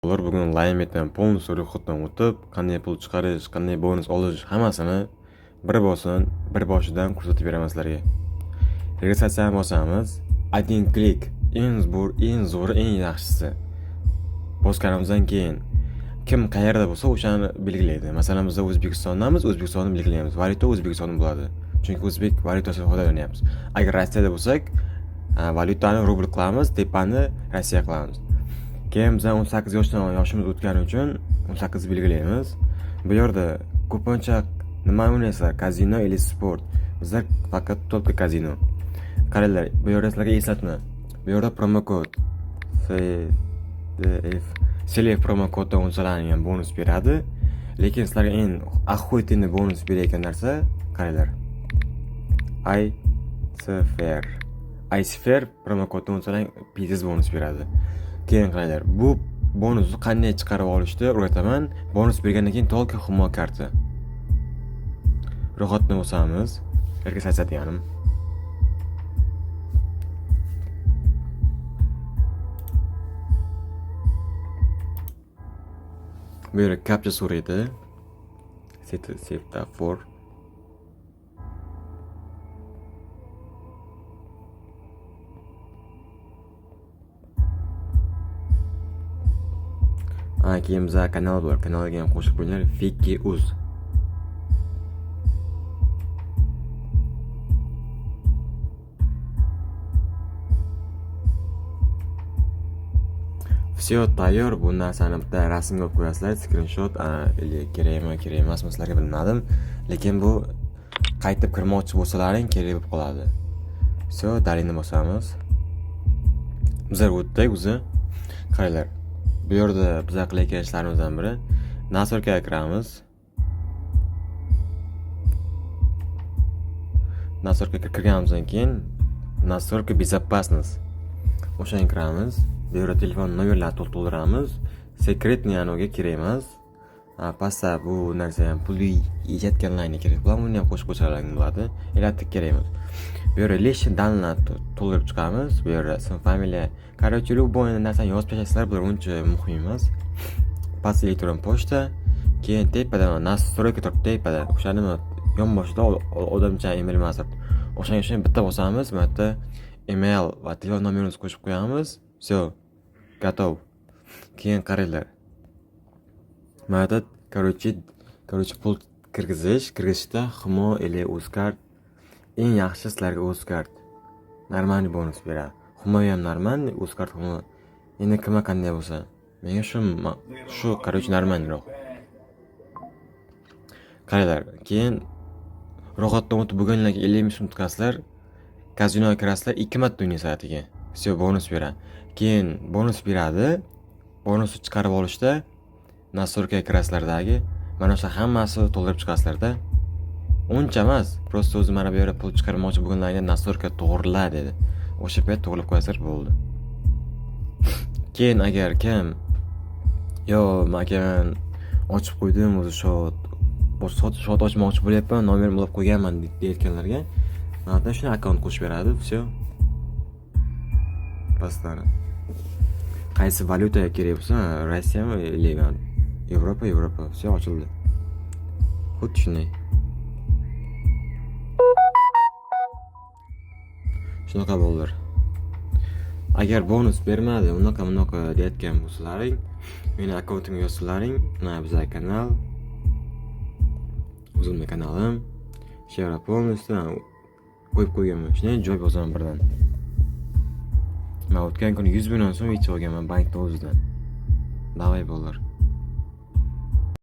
Ular bugun Lime'dan polностью ro'yxatdan o'tib, qanday pul chiqarish, qanday bonus olish hammasini bir boshidan ko'rsatib beraman sizlarga. Registratsiyani bosamiz. Один klik eng zo'ri, eng yaxshisi. Bosganimizdan keyin kim qayerda bo'lsa o'shani belgilaydi. Masalan, biz O'zbekistondamiz, O'zbekistonni belgilaymiz. Valyuta O'zbekiston bo'ladi. Chunki o'zbek valyutasidan foydalanyapmiz. Agar Rossiyada bo'lsak, valyutani rubl qilamiz, tepani Rossiya qilamiz. Keyin biz 18 yoshimiz o'tgani uchun 18 belgilaymiz. Bu yerda ko'pincha nima o'ynaysizlar? Kazino yoki sport. Bizlar faqat только kazino. Qaranglar, bu yerda sizlarga eslatma. Bu yerda promo kod CDF promo koddan o'lchalangan bonus beradi. Lekin sizlarga eng охуительный bonus berayotgan narsa, qaranglar. iSphere promo koddan o'lchalangan pizza bonus beradi. Keyin qaranglar, bu bonusni qanday chiqarib olishni o'rgataman. Bonus bergandan keyin только humo karta. Ro'yxatni bosamiz. Registratsiya deganim. Bu yerga captcha so'raydi. Semafor. Keyin bizga kanal bor. Kanalga ham qo'shib qo'yinglar. Fiki.uz. Все tayyor. Bu narsani bitta rasmga olib qo'yasizlar, screenshot, kerak emasmi sizlarga bilmadim, lekin bu qaytib kirmoqchi bo'lsalaring kerak bo'lib qoladi. Все, dalini bosamiz. Bizlar o'tdik o'zi. Qaranglar. Bu yerda biz qilayotgan ishlarimizdan biri nassorkaga kiramiz. Nassorkaga kirganimizdan keyin nassorka безопасность. O'shanga kiramiz. Bu yerda telefon nomerlarini to'ldiramiz. Sekretni yanoga kerak emas. Pasta bu narsa ham pul yeyotganlarga kerak bo'ladi. Uni ham qo'shib qo'shalaring bo'ladi. Elatib kerak emas. Bu yerda leshni danni to'ldirib chiqamiz. Bu yerda ism, familiya, короче, любой narsani yozib tashlaysizlar, bular uncha muhim emas. Past elektron pochta, keyin tepada настройка turibdi tepada. O'shani yonboshida odamcha email masir. O'shani bitta bosamiz, bu yerda email va telefon nomerimizni qo'shib qo'yamiz. Все, готов. Keyin qaranglar. Mana короче pul kirgizishda Humo или Uzcard eng yaxshi sizlarga Uzcard normal bonus beradi. Humo ham normal, Uzcard Humo. Endi kimga qanday bo'lsa, menga shu короче normalroq. Qaranglar, keyin ro'yxatdan o'tib bo'lganlarga 50 ming tutasizlar, kazinoga kirasizlar, 2 marta o'ynay soatiga. Все, bonus beradi. Keyin bonus beradi. Bonusni chiqarib olishda nassorkaga kirasizlardagi mana shu hammasi to'ldirib chiqasizlarda. Uncha emas, просто o'zi mana bu yerda pul chiqarmoqchi bo'lganlarga nassorka to'g'rila dedi. O'sha payt to'g'rilab qo'yasizlar bo'ldi. Keyin agar kim men ochib qo'ydim o'zi shot ochmoqchi bo'lyapman, nomerimni olib qo'yganman deyotganlarga mana shuni akkaunt qo'shib beradi. Все. Pastani. Qaysi valyutaga kerak bo'lsa, Rossiyami или Yevropa, все ochildi. Xuddi shunday. Shunaqa bo'ldi. Agar bonus bermadi, unaqa deyotgan bo'lsalaring, meni akkauntimga yozsalaring, mana bizning kanal, o'zimning kanalim, shevra polностью qo'yib qo'yganman. Shunday joy bozaman birdan. Men o'tgan kuni 100 mingdan so'm yechib olganman bankda o'zidan. Davay bo'lar.